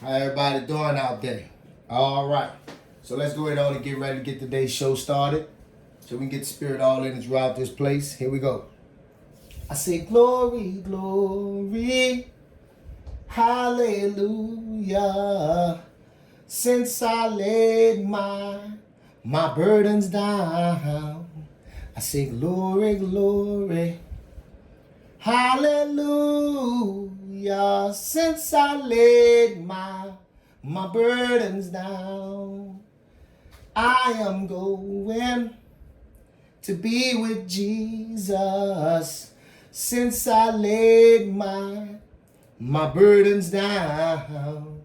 How everybody doing out there? All right. So let's go ahead on and get ready to get today's show started. So we can get the spirit all in and throughout this place. Here we go. I say glory, glory, hallelujah. Since I laid my burdens down, I say glory, glory, hallelujah. Since I laid my burdens down, I am going to be with Jesus. Since I laid my burdens down,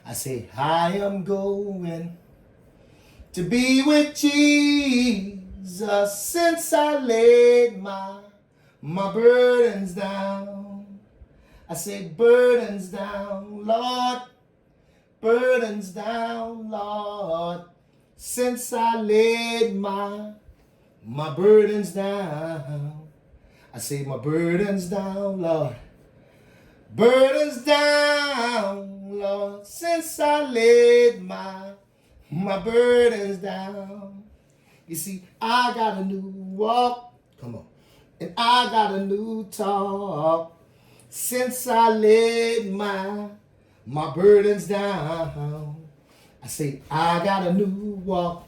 I say I am going to be with Jesus. Since I laid my burdens down, I say burdens down, Lord, burdens down, Lord. Since I laid my burdens down, I say my burdens down, Lord, burdens down, Lord. Since I laid my burdens down. You see, I got a new walk, come on, and I got a new talk. Since I laid my burdens down, I say I got a new walk,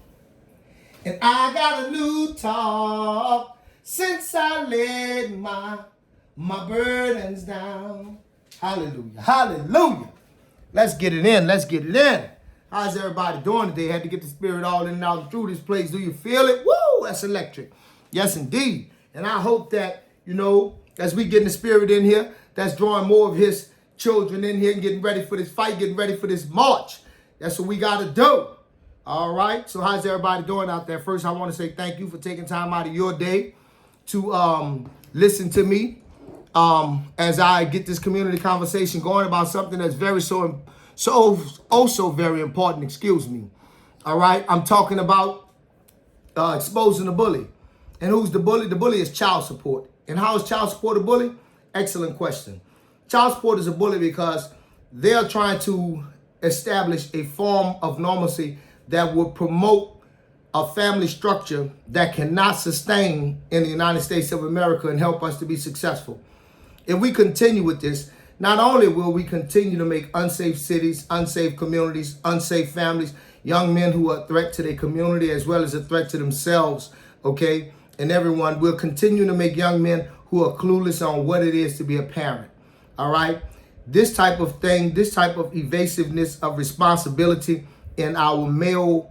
and I got a new talk. Since I laid my burdens down. Hallelujah, hallelujah. Let's get it in, let's get it in. How's everybody doing today? Had to get the spirit all in and out and through this place. Do you feel it? Woo, that's electric. Yes, indeed. And I hope that, as we get in the spirit in here, that's drawing more of his children in here and getting ready for this fight, getting ready for this march. That's what we got to do. All right. So how's everybody doing out there? First, I want to say thank you for taking time out of your day to listen to me as I get this community conversation going about something that's so very important. Excuse me. All right. I'm talking about exposing the bully. And who's the bully? The bully is child support. And how is child support a bully? Excellent question. Child support is a bully because they're trying to establish a form of normalcy that would promote a family structure that cannot sustain in the United States of America and help us to be successful. If we continue with this, not only will we continue to make unsafe cities, unsafe communities, unsafe families, young men who are a threat to their community as well as a threat to themselves, okay, and everyone, will continue to make young men who are clueless on what it is to be a parent, all right? This type of thing, this type of evasiveness of responsibility in our males,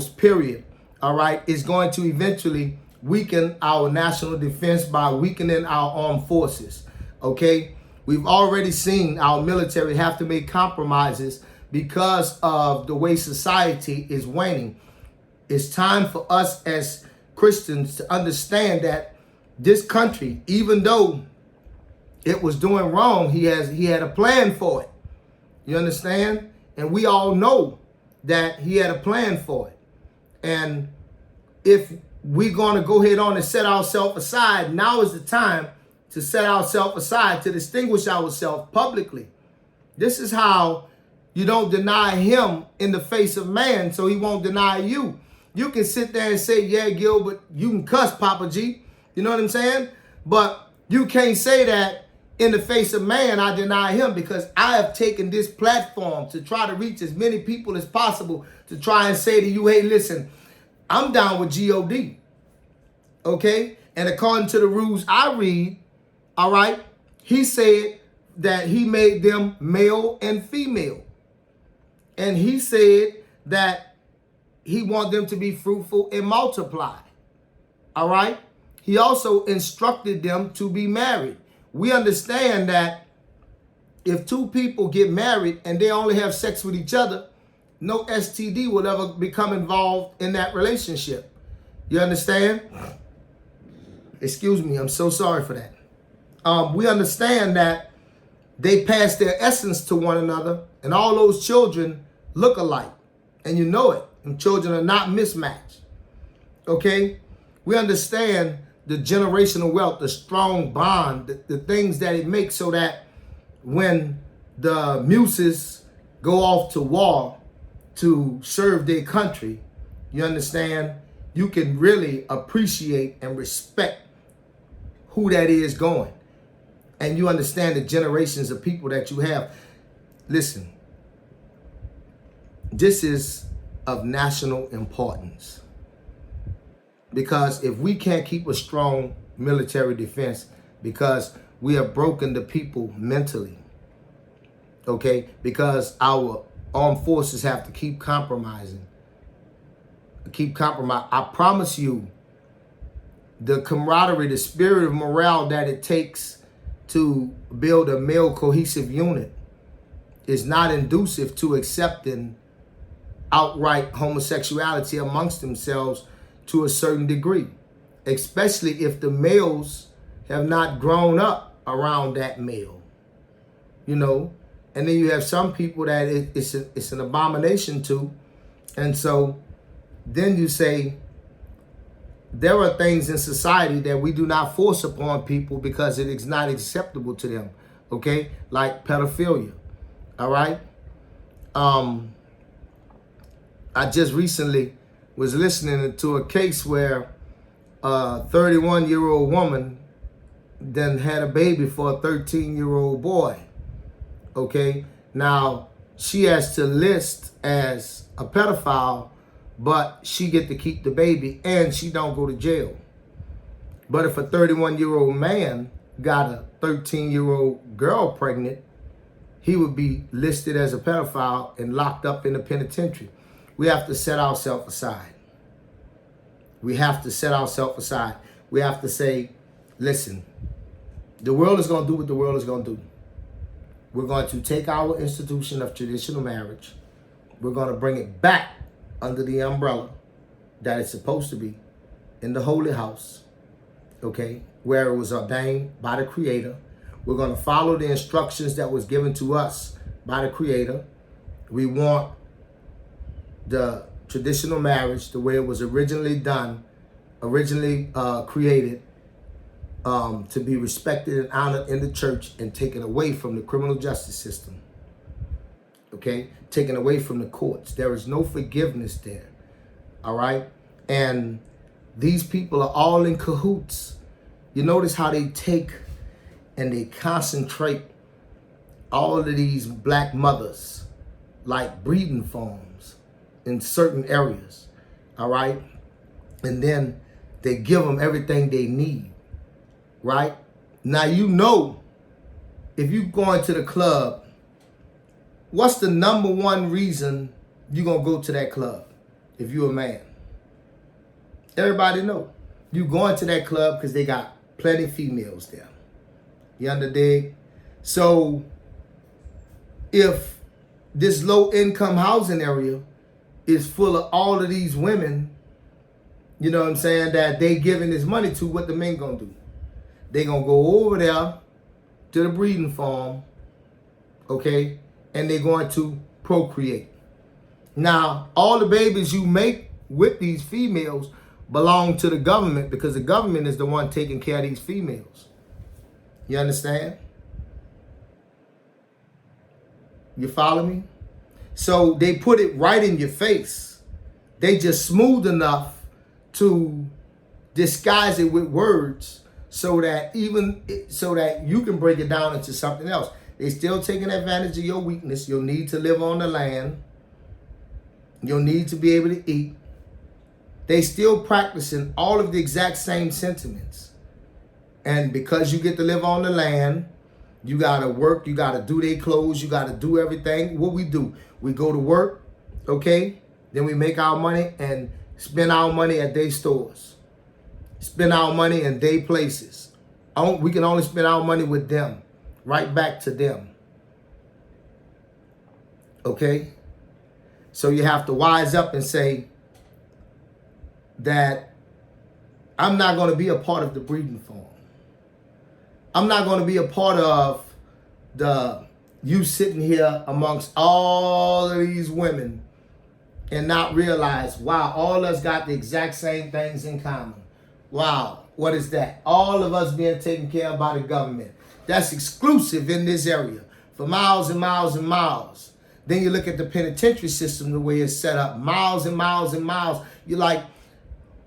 period, all right, is going to eventually weaken our national defense by weakening our armed forces, okay? We've already seen our military have to make compromises because of the way society is waning. It's time for us as Christians to understand that this country, even though it was doing wrong, he had a plan for it. You understand? And we all know that he had a plan for it. And if we're going to go ahead on and set ourselves aside, now is the time to set ourselves aside, to distinguish ourselves publicly. This is how you don't deny him in the face of man, so he won't deny you. You can sit there and say, yeah, Gilbert, you can cuss, Papa G. You know what I'm saying? But you can't say that in the face of man, I deny him, because I have taken this platform to try to reach as many people as possible to try and say to you, hey, listen, I'm down with G-O-D, okay? And according to the rules I read, all right, he said that he made them male and female. And he said that he wants them to be fruitful and multiply, all right? He also instructed them to be married. We understand that if two people get married and they only have sex with each other, no STD will ever become involved in that relationship. You understand? Excuse me, I'm so sorry for that. We understand that they pass their essence to one another, and all those children look alike. And you know it. And children are not mismatched. Okay? We understand the generational wealth, the strong bond, the things that it makes so that when the muses go off to war to serve their country, you understand, you can really appreciate and respect who that is going. And you understand the generations of people that you have. Listen, this is of national importance. Because if we can't keep a strong military defense, because we have broken the people mentally, okay? Because our armed forces have to keep compromising. I promise you, the camaraderie, the spirit of morale that it takes to build a male cohesive unit is not inducive to accepting outright homosexuality amongst themselves to a certain degree, especially if the males have not grown up around that male, you know. And then you have some people that it's an abomination to. And so then you say, there are things in society that we do not force upon people because it is not acceptable to them, okay? Like pedophilia, all right? I just recently was listening to a case where a 31-year-old woman then had a baby for a 13-year-old boy, okay? Now, she has to list as a pedophile, but she get to keep the baby and she don't go to jail. But if a 31-year-old man got a 13-year-old girl pregnant, he would be listed as a pedophile and locked up in the penitentiary. We have to set ourselves aside. We have to set ourselves aside. We have to say, listen, the world is going to do what the world is going to do. We're going to take our institution of traditional marriage. We're going to bring it back under the umbrella that it's supposed to be in the holy house, okay, where it was ordained by the Creator. We're going to follow the instructions that was given to us by the Creator. We want the traditional marriage, the way it was originally done, created, to be respected and honored in the church and taken away from the criminal justice system. Okay, taken away from the courts. There is no forgiveness there. All right. And these people are all in cahoots. You notice how they take and they concentrate all of these black mothers like breeding farms in certain areas. All right. And then they give them everything they need. Right. Now, you know, if you go into the club, what's the number one reason you're going to go to that club if you're a man? Everybody know. You going to that club because they got plenty of females there. You understand? So if this low income housing area is full of all of these women, you know what I'm saying, that they giving this money to, what the men going to do? They going to go over there to the breeding farm, okay? And they're going to procreate. Now, all the babies you make with these females belong to the government because the government is the one taking care of these females. You understand? You follow me? So they put it right in your face. They just smooth enough to disguise it with words so that you can break it down into something else. They still taking advantage of your weakness. You'll need to live on the land. You'll need to be able to eat. They still practicing all of the exact same sentiments. And because you get to live on the land, you got to work, you got to do their clothes, you got to do everything. What we do, we go to work, okay? Then we make our money and spend our money at their stores. Spend our money in their places. We can only spend our money with them. Right back to them. Okay? So you have to wise up and say that I'm not going to be a part of the breeding farm. I'm not going to be a part of you sitting here amongst all of these women and not realize, wow, all of us got the exact same things in common. Wow, what is that? All of us being taken care of by the government. That's exclusive in this area. for miles and miles and miles. Then you look at the penitentiary system, the way it's set up, miles and miles and miles. You're like,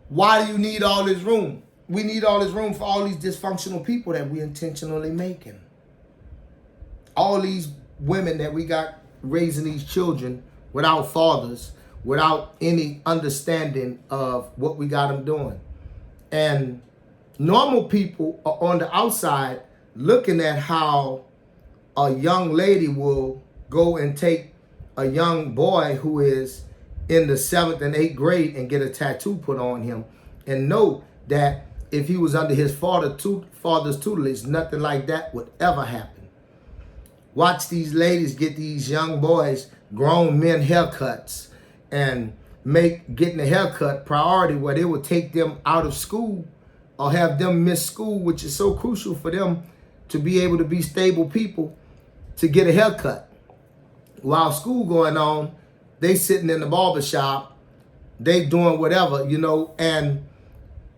why do you need all this room? We need all this room for all these dysfunctional people that we intentionally making. All these women that we got raising these children without fathers, without any understanding of what we got them doing. And normal people are on the outside looking at how a young lady will go and take a young boy who is in the 7th and 8th grade and get a tattoo put on him and know that if he was under his father's tutelage, nothing like that would ever happen. Watch these ladies get these young boys, grown men haircuts and make getting a haircut priority where they would take them out of school or have them miss school, which is so crucial for them to be able to be stable people, to get a haircut. While school going on, they sitting in the barbershop, they doing whatever, you know. And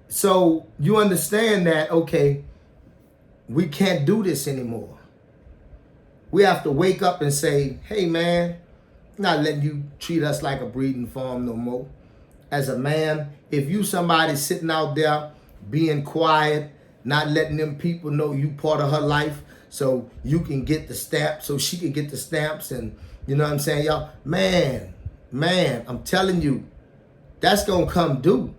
so you understand that, okay, we can't do this anymore. We have to wake up and say, hey man, I'm not letting you treat us like a breeding farm no more. As a man, if you somebody sitting out there being quiet, not letting them people know you part of her life so you can get the stamp, so she can get the stamps, and you know what I'm saying, y'all? Man, I'm telling you, that's gonna come due.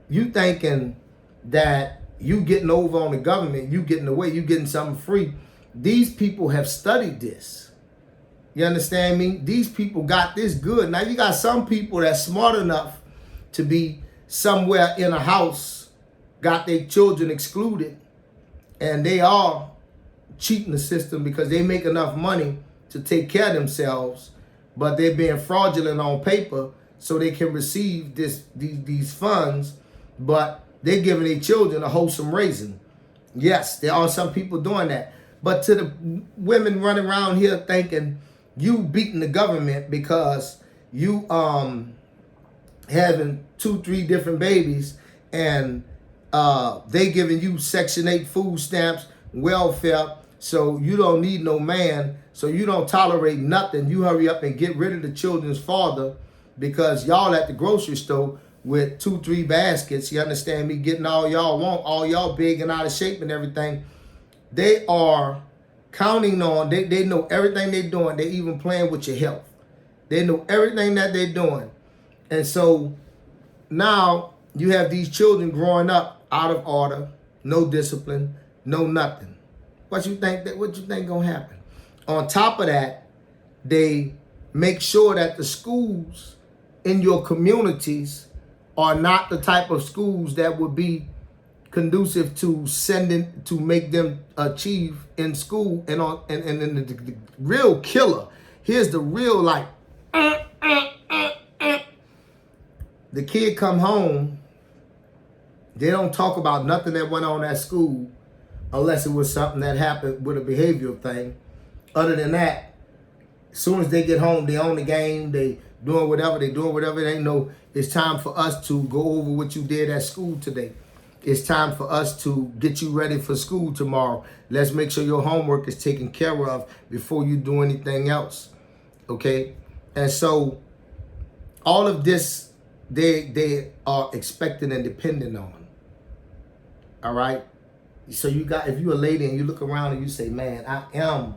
You thinking that you getting over on the government, you getting away, you getting something free. These people have studied this. You understand me? These people got this good. Now you got some people that's smart enough to be somewhere in a house, got their children excluded, and they are cheating the system because they make enough money to take care of themselves, but they're being fraudulent on paper so they can receive these funds, but they're giving their children a wholesome raising. Yes, there are some people doing that. But to the women running around here thinking you beating the government because you having 2-3 different babies and they giving you Section 8 food stamps, welfare, so you don't need no man, so you don't tolerate nothing. You hurry up and get rid of the children's father because y'all at the grocery store with 2-3 baskets, you understand me, getting all y'all want, all y'all big and out of shape and everything. They are counting on, they know everything they're doing. They even playing with your health. They know everything that they're doing. And so now you have these children growing up out of order, no discipline, no nothing. What you think gonna happen? On top of that, they make sure that the schools in your communities are not the type of schools that would be conducive to make them achieve in school. And the real killer, here's the real the kid come home, they don't talk about nothing that went on at school unless it was something that happened with a behavioral thing. Other than that, as soon as they get home, they own the game, they doing whatever, they know it's time for us to go over what you did at school today. It's time for us to get you ready for school tomorrow. Let's make sure your homework is taken care of before you do anything else. Okay? And so all of this, they are expecting and dependent on. All right? So you got, if you're a lady and you look around and you say, man, I am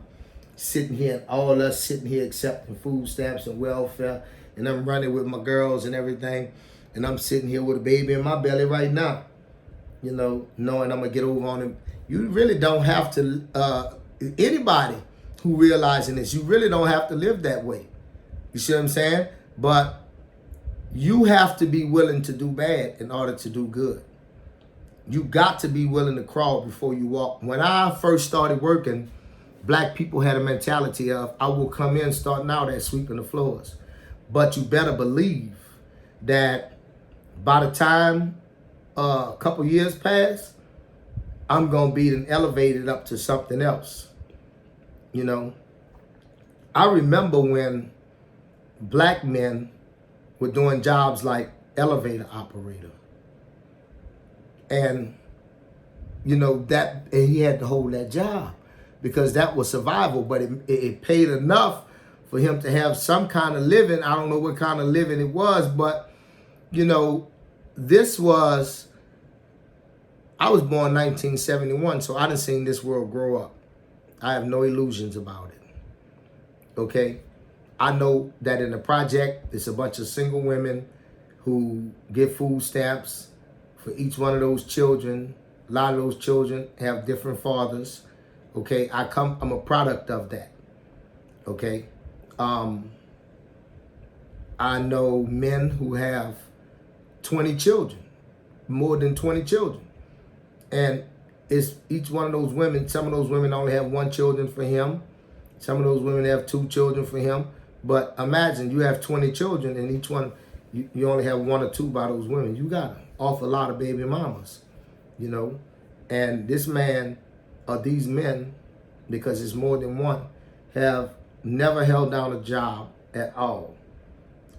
sitting here, all us sitting here accepting food stamps and welfare, and I'm running with my girls and everything, and I'm sitting here with a baby in my belly right now, you know, knowing I'm going to get over on him. You really don't have to, anybody who realizing this, you really don't have to live that way. You see what I'm saying? But you have to be willing to do bad in order to do good. You got to be willing to crawl before you walk. When I first started working, black people had a mentality of, I will come in starting out at sweeping the floors. But you better believe that by the time a couple years pass, I'm going to be elevated up to something else. You know, I remember when black men were doing jobs like elevator operator. And, you know, and he had to hold that job because that was survival, but it paid enough for him to have some kind of living. I don't know what kind of living it was, but, you know, I was born 1971, so I done seen this world grow up. I have no illusions about it, okay? I know that in the project, it's a bunch of single women who get food stamps for each one of those children. A lot of those children have different fathers, okay? I'm a product of that, okay? I know men who have 20 children, more than 20 children. And it's each one of those women, some of those women only have one children for him. Some of those women have 2 children for him. But imagine you have 20 children and each one, you only have 1 or 2 by those women. You got an awful lot of baby mamas, you know. And this man, or these men, because it's more than one, have never held down a job at all.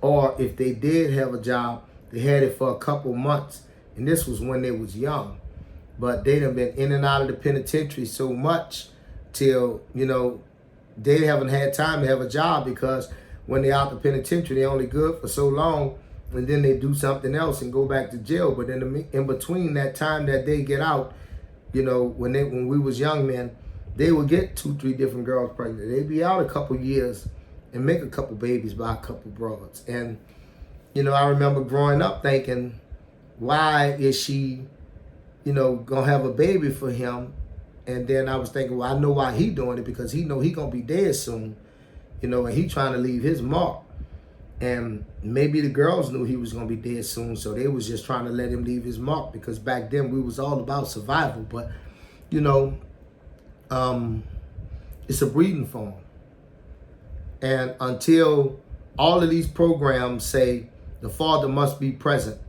Or if they did have a job, they had it for a couple months. And this was when they was young. But they done been in and out of the penitentiary so much till, you know, they haven't had time to have a job, because when they're out the penitentiary, they're only good for so long, and then they do something else and go back to jail. But in between that time that they get out, you know, when we was young men, they would get 2, 3 different girls pregnant. They'd be out a couple years and make a couple babies by a couple broads. And, you know, I remember growing up thinking, why is she, you know, gonna have a baby for him? And then I was thinking, well, I know why he doing it, because he know he gonna be dead soon, you know, and he trying to leave his mark. And maybe the girls knew he was gonna be dead soon, so they was just trying to let him leave his mark, because back then we was all about survival. But, you know, it's a breeding form. And until all of these programs say the father must be present,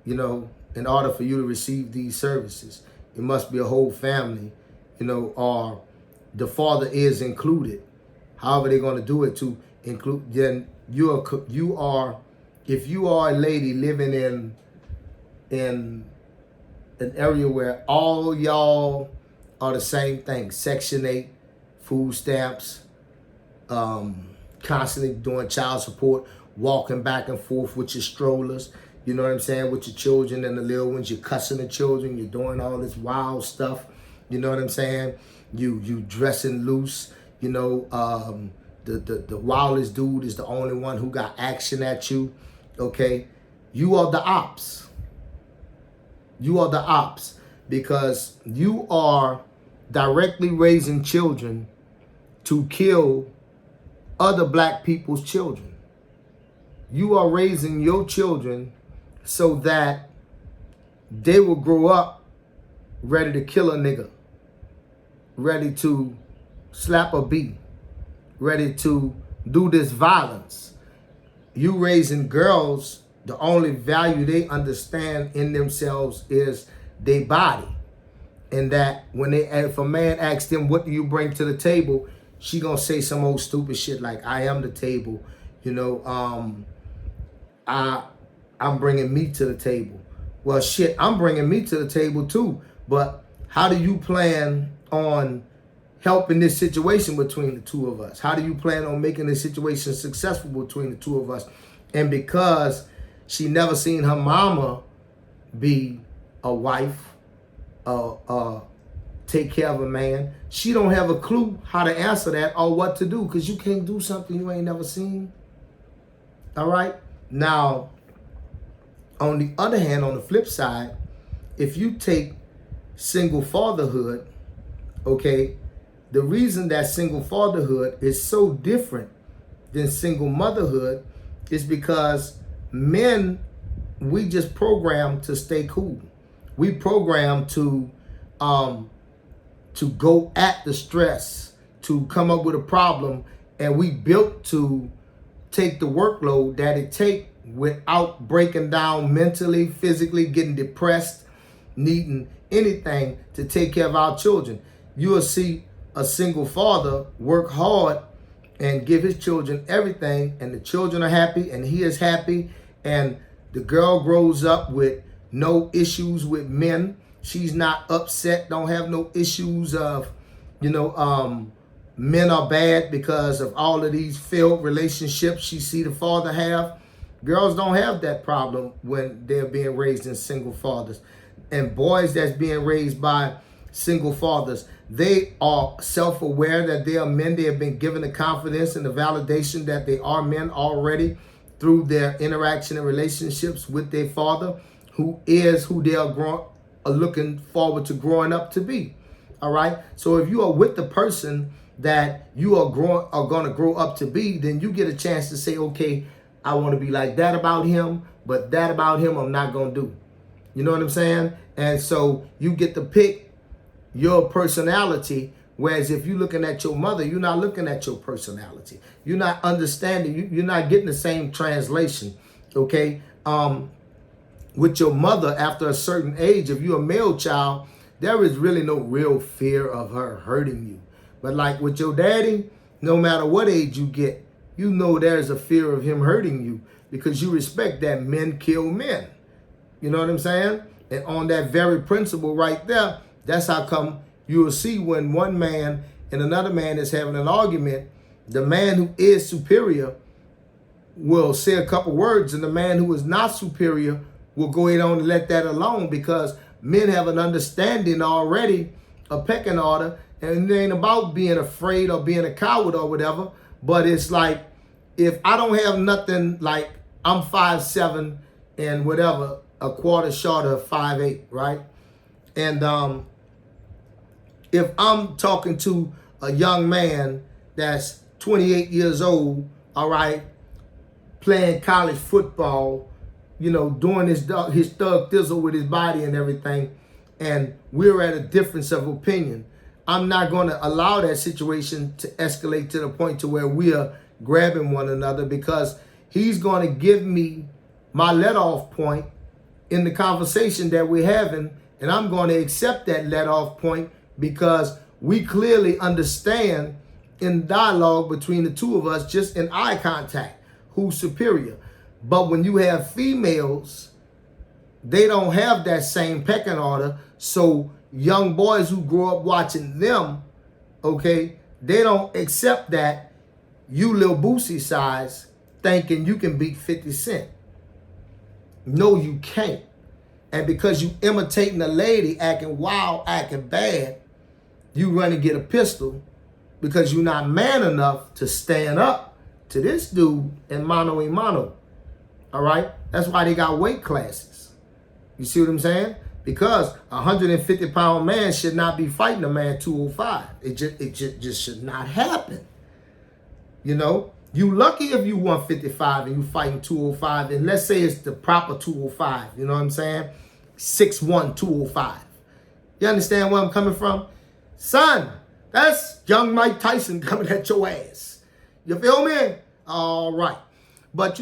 you know, in order for you to receive these services, it must be a whole family, you know, or the father is included. However they're going to do it to include, then you are, if you are a lady living in an area where all y'all are the same thing, Section 8, food stamps, constantly doing child support, walking back and forth with your strollers, you know what I'm saying, with your children and the little ones, you're cussing the children, you're doing all this wild stuff, you know what I'm saying, you dressing loose, you know, the wildest dude is the only one who got action at you, okay? You are the ops. You are the ops, because you are directly raising children to kill other black people's children. You are raising your children so that they will grow up ready to kill a nigga, ready to slap a bee, ready to do this violence. You raising girls, the only value they understand in themselves is their body. And that if a man asks them, what do you bring to the table? She gonna say some old stupid shit like, I am the table. You know, I'm bringing meat to the table. Well, shit, I'm bringing meat to the table too. But how do you plan on helping this situation between the two of us? How do you plan on making this situation successful between the two of us? And because she never seen her mama be a wife, take care of a man, she don't have a clue how to answer that or what to do, because you can't do something you ain't never seen. All right? Now, on the other hand, on the flip side, if you take single fatherhood, okay, the reason that single fatherhood is so different than single motherhood is because men, we just programmed to stay cool. We programmed to go at the stress, to come up with a problem, and we built to take the workload that it take without breaking down mentally, physically, getting depressed, needing anything to take care of our children. You will see a single father work hard and give his children everything, and the children are happy and he is happy, and the girl grows up with no issues with men. She's not upset, don't have no issues of, Men are bad because of all of these failed relationships she see the father have. Girls don't have that problem when they're being raised in single fathers. And boys that's being raised by single fathers, they are self-aware that they are men. They have been given the confidence and the validation that they are men already through their interaction and relationships with their father, who is who they are looking forward to growing up to be. All right. So if you are with the person that you are going to grow up to be, then you get a chance to say, okay, I want to be like that about him, but that about him I'm not going to do. You know what I'm saying? And so you get to pick your personality. Whereas if you're looking at your mother, you're not looking at your personality. You're not understanding. You're not getting the same translation. Okay. With your mother, after a certain age, if you're a male child, there is really no real fear of her hurting you. But like with your daddy, no matter what age you get, you know there's a fear of him hurting you because you respect that men kill men. You know what I'm saying? And on that very principle right there, that's how come you will see when one man and another man is having an argument, the man who is superior will say a couple words and the man who is not superior will go ahead on and let that alone, because men have an understanding already, a pecking order, and it ain't about being afraid or being a coward or whatever, but it's like, if I don't have nothing, like I'm 5'7" and whatever, a quarter short of 5'8", right? And if I'm talking to a young man that's 28 years old, all right, playing college football, doing his thug thizzle with his body and everything, and we're at a difference of opinion, I'm not going to allow that situation to escalate to the point to where we are grabbing one another, because he's going to give me my let-off point in the conversation that we're having, and I'm going to accept that let-off point because we clearly understand in dialogue between the two of us, just in eye contact, who's superior. But when you have females, they don't have that same pecking order. So young boys who grow up watching them, okay, they don't accept that you Lil Boosie size thinking you can beat 50 Cent. No, you can't. And because you imitating a lady acting wild, acting bad, you run and get a pistol because you're not man enough to stand up to this dude in mano a mano. All right? That's why they got weight classes. You see what I'm saying? Because a 150-pound man should not be fighting a man 205. It just should not happen. You lucky if you 155 and you fighting 205, and let's say it's the proper 205. You know what I'm saying? 6'1", 205. You understand where I'm coming from? Son, that's young Mike Tyson coming at your ass. You feel me? All right. But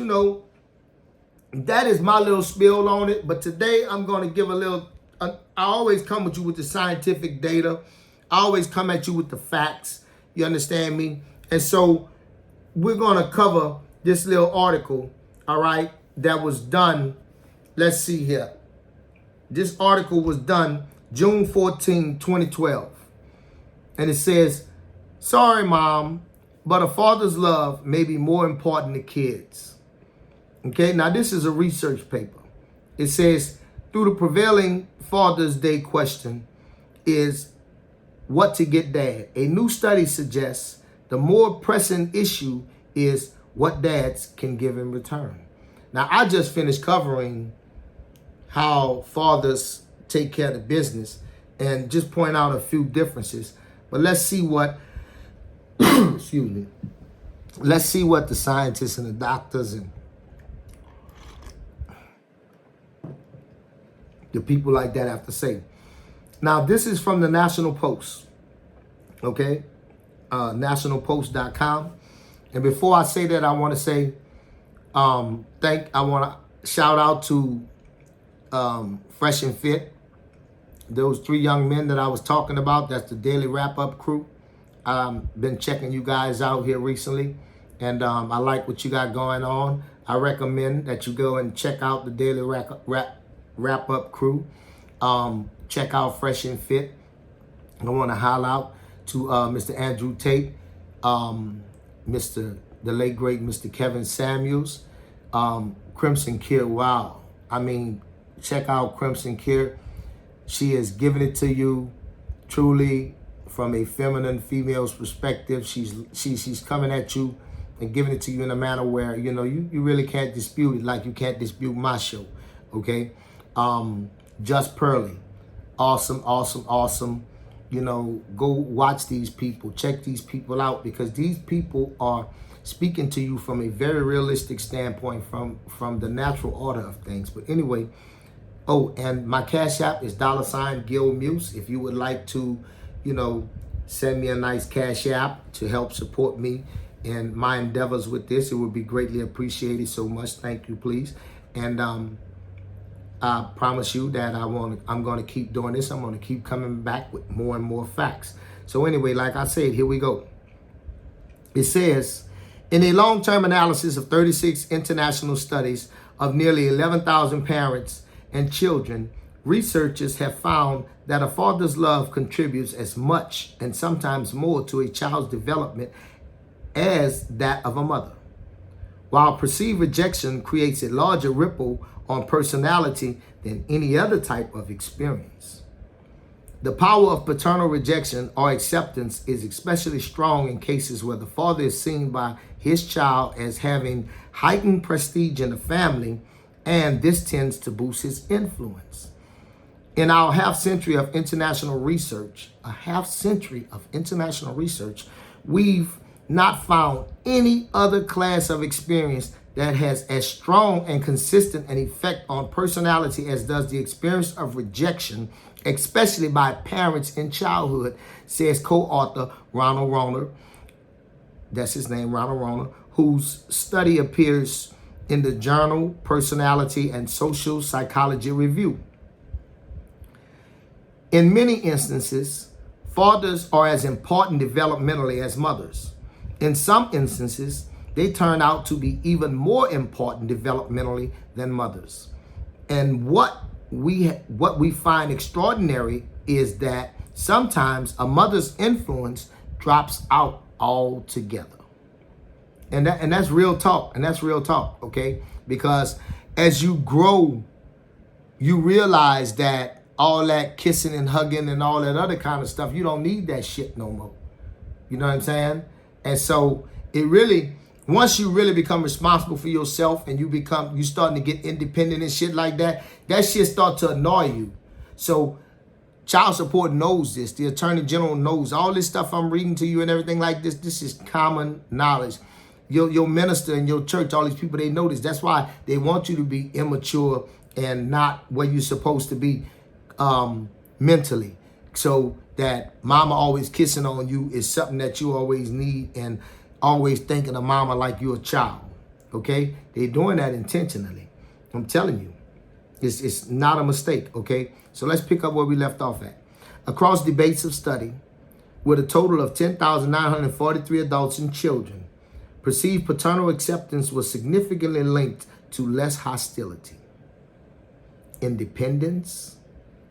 that is my little spiel on it. But today I'm going to give a little, I always come with you with the scientific data. I always come at you with the facts. You understand me? And so we're going to cover this little article, all right, that was done. Let's see here. This article was done June 14, 2012. And it says, sorry, Mom, but a father's love may be more important to kids. Okay, now this is a research paper. It says, through the prevailing Father's Day question is what to get dad. A new study suggests the more pressing issue is what dads can give in return. Now, I just finished covering how fathers take care of the business and just point out a few differences. But let's see what, excuse me, let's see what the scientists and the doctors and the people like that have to say. Now, this is from the National Post, okay? Nationalpost.com. And before I say that, I want to say, I want to shout out to Fresh and Fit. Those three young men that I was talking about, that's the Daily Wrap-Up crew. Been checking you guys out here recently, and I like what you got going on. I recommend that you go and check out the Daily Wrap-Up crew. Check out Fresh and Fit. I want to holler out to Mr. Andrew Tate, the late great Mr. Kevin Samuels, Crimson Kier. Wow, I mean, check out Crimson Kier. She has given it to you truly from a feminine female's perspective. She's coming at you and giving it to you in a manner where, you know, you really can't dispute it, like you can't dispute my show. Okay. Just Pearly. Awesome, awesome, awesome. You know, go watch these people, check these people out, because these people are speaking to you from a very realistic standpoint, from the natural order of things. But anyway, oh, and my Cash App is $Gil Muse. If you would like to, you know, send me a nice Cash App to help support me in my endeavors with this, it would be greatly appreciated so much. Thank you, please. And I promise you that I'm going to keep doing this. I'm going to keep coming back with more and more facts. So anyway, like I said, here we go. It says, in a long-term analysis of 36 international studies of nearly 11,000 parents and children, researchers have found that a father's love contributes as much and sometimes more to a child's development as that of a mother. While perceived rejection creates a larger ripple on personality than any other type of experience. The power of paternal rejection or acceptance is especially strong in cases where the father is seen by his child as having heightened prestige in the family, and this tends to boost his influence. In our half century of international research, we've not found any other class of experience that has as strong and consistent an effect on personality as does the experience of rejection, especially by parents in childhood, says co-author Ronald Rohner. That's his name, Ronald Rohner, whose study appears in the journal Personality and Social Psychology Review. In many instances, fathers are as important developmentally as mothers. In some instances, they turn out to be even more important developmentally than mothers. And what we find extraordinary is that sometimes a mother's influence drops out altogether. And that's real talk. Okay? Because as you grow, you realize that all that kissing and hugging and all that other kind of stuff, you don't need that shit no more. You know what I'm saying? And so it really, once you really become responsible for yourself and you starting to get independent and shit like that, that shit start to annoy you. So child support knows this. The Attorney General knows all this stuff I'm reading to you and everything like this. This is common knowledge. Your minister and your church, all these people, they know this. That's why they want you to be immature and not where you're supposed to be mentally. So that mama always kissing on you is something that you always need, and always thinking of mama like you're a child. Okay? They're doing that intentionally. I'm telling you. It's not a mistake. Okay? So let's pick up where we left off at. Across debates of study, with a total of 10,943 adults and children, perceived paternal acceptance was significantly linked to less hostility, independence,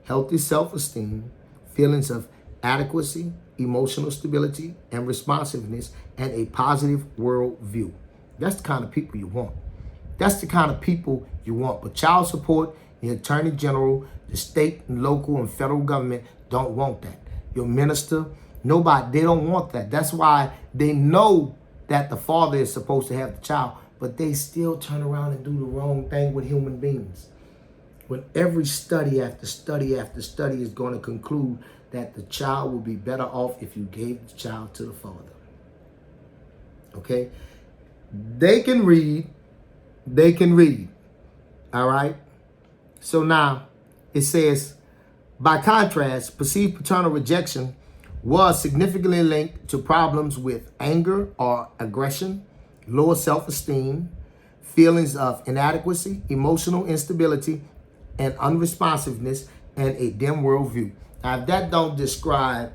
healthy self-esteem, feelings of adequacy, emotional stability, and responsiveness, and a positive world view. That's the kind of people you want. That's the kind of people you want. But child support, the Attorney General, the state and local and federal government don't want that. Your minister, nobody, they don't want that. That's why they know that the father is supposed to have the child, but they still turn around and do the wrong thing with human beings. When every study after study after study is going to conclude that the child will be better off if you gave the child to the father. Okay? They can read. All right? So now it says, by contrast, perceived paternal rejection was significantly linked to problems with anger or aggression, lower self-esteem, feelings of inadequacy, emotional instability, and unresponsiveness, and a dim worldview. Now, if that don't describe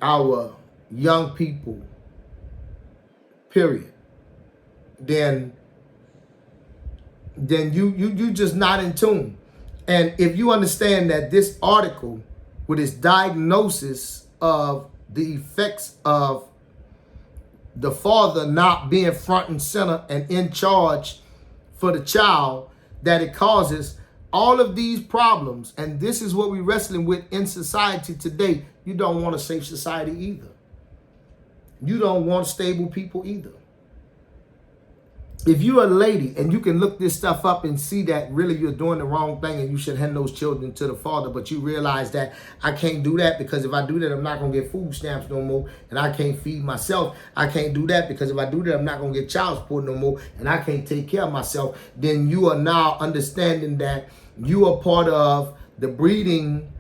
our young people, period, then you just not in tune. And if you understand that this article with its diagnosis of the effects of the father not being front and center and in charge for the child, that it causes all of these problems. And this is what we're wrestling with in society today. You don't want a safe society either. You don't want stable people either. If you're a lady and you can look this stuff up and see that really you're doing the wrong thing and you should hand those children to the father, but you realize that I can't do that because if I do that, I'm not going to get food stamps no more and I can't feed myself. I can't do that because if I do that, I'm not going to get child support no more and I can't take care of myself. Then you are now understanding that you are part of the breeding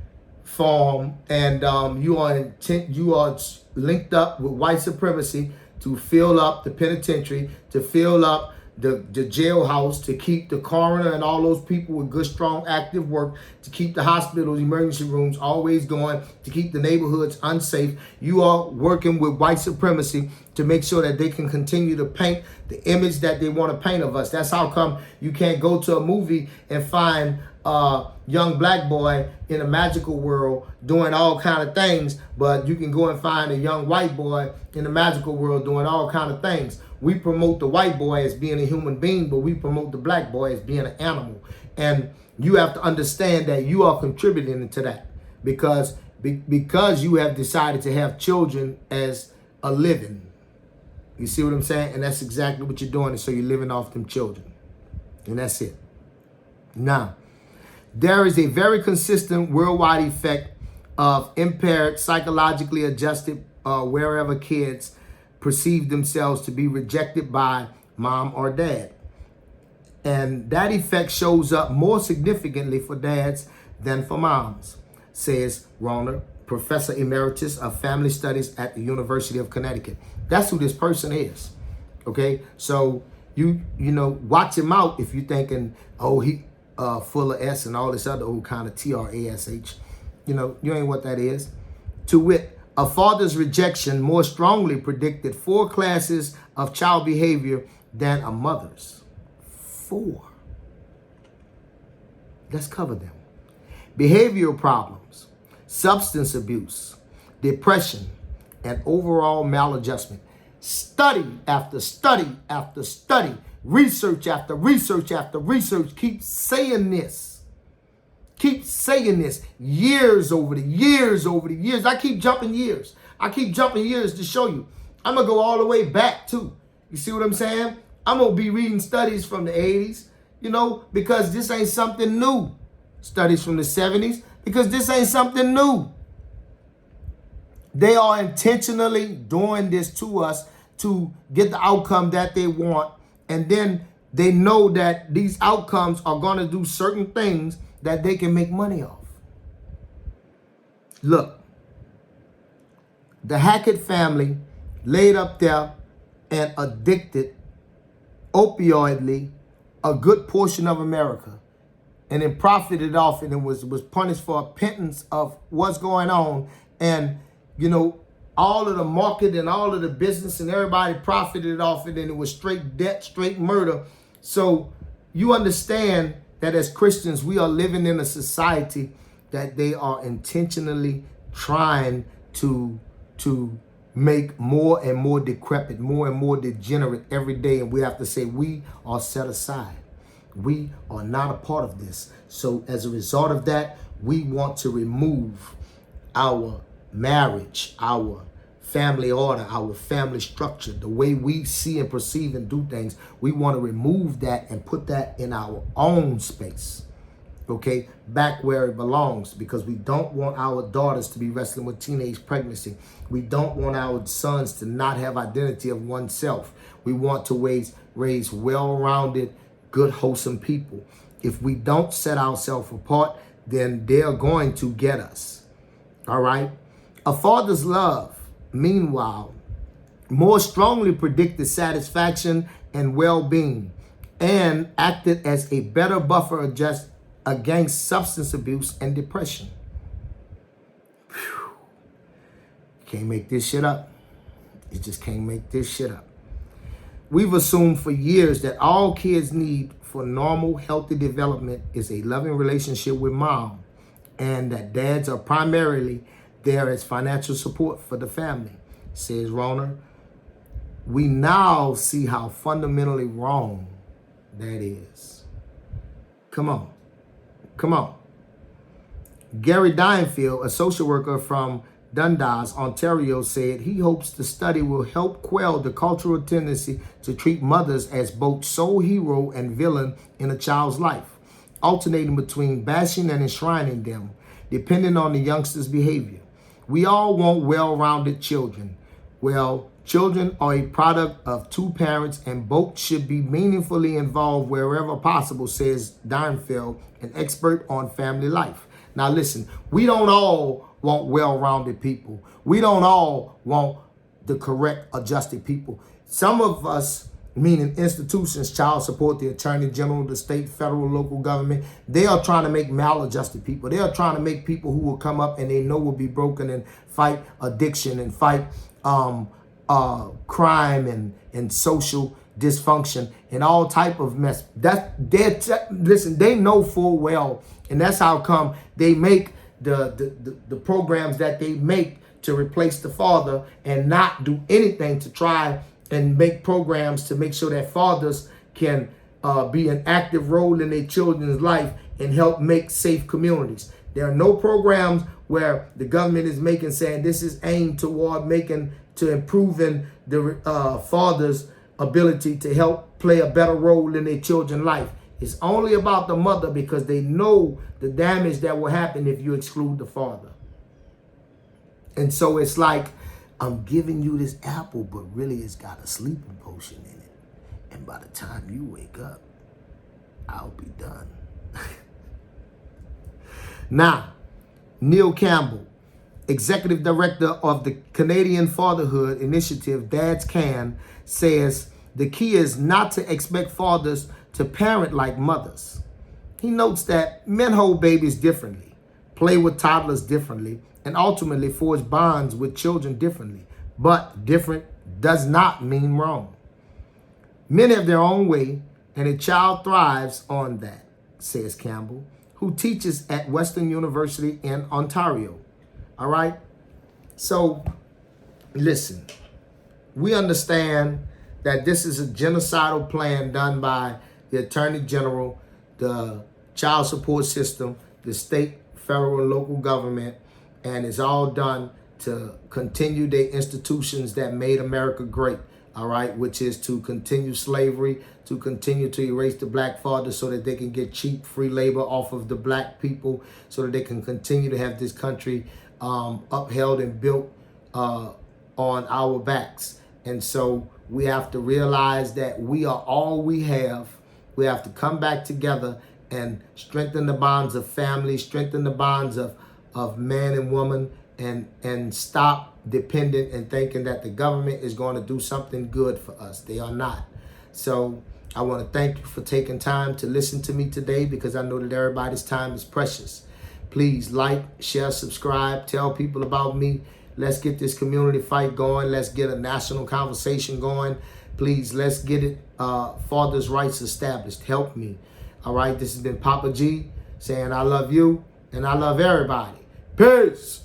farm and you are linked up with white supremacy to fill up the penitentiary, to fill up the jailhouse, to keep the coroner and all those people with good, strong, active work, to keep the hospitals, emergency rooms always going, to keep the neighborhoods unsafe. You are working with white supremacy to make sure that they can continue to paint the image that they want to paint of us. That's how come you can't go to a movie and find a young black boy in a magical world doing all kind of things, but you can go and find a young white boy in the magical world doing all kind of things. We promote the white boy as being a human being, but we promote the black boy as being an animal. And you have to understand that you are contributing to that because you have decided to have children as a living. You see what I'm saying? And that's exactly what you're doing. And so you're living off them children. And that's it. Now, there is a very consistent worldwide effect of impaired, psychologically adjusted, wherever kids perceive themselves to be rejected by mom or dad. And that effect shows up more significantly for dads than for moms, says Rauner, professor emeritus of family studies at the University of Connecticut. That's who this person is. Okay, so you watch him out if you're thinking, oh, he full of S and all this other old kind of TRASH. You ain't what that is. To wit, a father's rejection more strongly predicted 4 classes of child behavior than a mother's. 4. Let's cover them. Behavioral problems, substance abuse, depression, and overall maladjustment. Study after study after study, research after research after research keeps saying this. Keep saying this years over the years over the years. I keep jumping years. I keep jumping years to show you. I'm going to go all the way back too. You see what I'm saying? I'm going to be reading studies from the 80s, because this ain't something new. Studies from the 70s, because this ain't something new. They are intentionally doing this to us to get the outcome that they want. And then they know that these outcomes are going to do certain things that they can make money off. Look, the Hackett family laid up there and addicted opioidly a good portion of America and then profited off it and was punished for a pittance of what's going on. And, all of the market and all of the business and everybody profited off it, and it was straight debt, straight murder. So you understand that as Christians, we are living in a society that they are intentionally trying to make more and more decrepit, more and more degenerate every day. And we have to say we are set aside. We are not a part of this. So as a result of that, we want to remove our marriage, our family order, our family structure, the way we see and perceive and do things. We want to remove that and put that in our own space, okay, back where it belongs, because we don't want our daughters to be wrestling with teenage pregnancy. We don't want our sons to not have identity of oneself. We want to raise well-rounded, good, wholesome people. If we don't set ourselves apart, then they're going to get us, all right? A father's love, meanwhile, more strongly predicted satisfaction and well-being and acted as a better buffer against substance abuse and depression. Whew. Can't make this shit up. You just can't make this shit up. We've assumed for years that all kids need for normal, healthy development is a loving relationship with mom, and that dads are primarily there as financial support for the family. Says Rona, we now see how fundamentally wrong that is. Come on. Come on. Gary Dienfield, a social worker from Dundas, Ontario, said he hopes the study will help quell the cultural tendency to treat mothers as both sole hero and villain in a child's life, alternating between bashing and enshrining them, depending on the youngster's behavior. We all want well-rounded children. Well, children are a product of two parents, and both should be meaningfully involved wherever possible, says Dienfield, an expert on family life. Now listen, we don't all want well-rounded people. We don't all want the correct, adjusted people. Some of us, meaning institutions, child support, the attorney general, the state, federal, local government, they are trying to make maladjusted people. They are trying to make people who will come up and they know will be broken and fight addiction and fight crime and social dysfunction and all type of mess. Listen, they know full well, and that's how come they make the programs that they make to replace the father and not do anything to try and make programs to make sure that fathers can be an active role in their children's life and help make safe communities. There are no programs where the government is making saying this is aimed toward improving the father's ability to help play a better role in their children's life. It's only about the mother because they know the damage that will happen if you exclude the father. And so it's like, I'm giving you this apple, but really it's got a sleeping potion in it. And by the time you wake up, I'll be done. Now, Neil Campbell, executive director of the Canadian Fatherhood Initiative, Dads Can, says the key is not to expect fathers to parent like mothers. He notes that men hold babies differently, play with toddlers differently, and ultimately forge bonds with children differently. But different does not mean wrong. Men have their own way, and a child thrives on that, says Campbell, who teaches at Western University in Ontario. All right? So, listen, we understand that this is a genocidal plan done by the Attorney General, the child support system, the state, federal, and local government, and it's all done to continue the institutions that made America great, all right, which is to continue slavery, to continue to erase the black father so that they can get cheap free labor off of the black people, so that they can continue to have this country upheld and built on our backs. And so we have to realize that we are all we have. We have to come back together and strengthen the bonds of family, strengthen the bonds of man and woman, and stop dependent and thinking that the government is going to do something good for us. They are not. So I want to thank you for taking time to listen to me today, because I know that everybody's time is precious. Please like, share, subscribe, tell people about me. Let's get this community fight going. Let's get a national conversation going. Please, let's get it, fathers' rights established. Help me. All right, this has been Papa G saying I love you and I love everybody. Peace.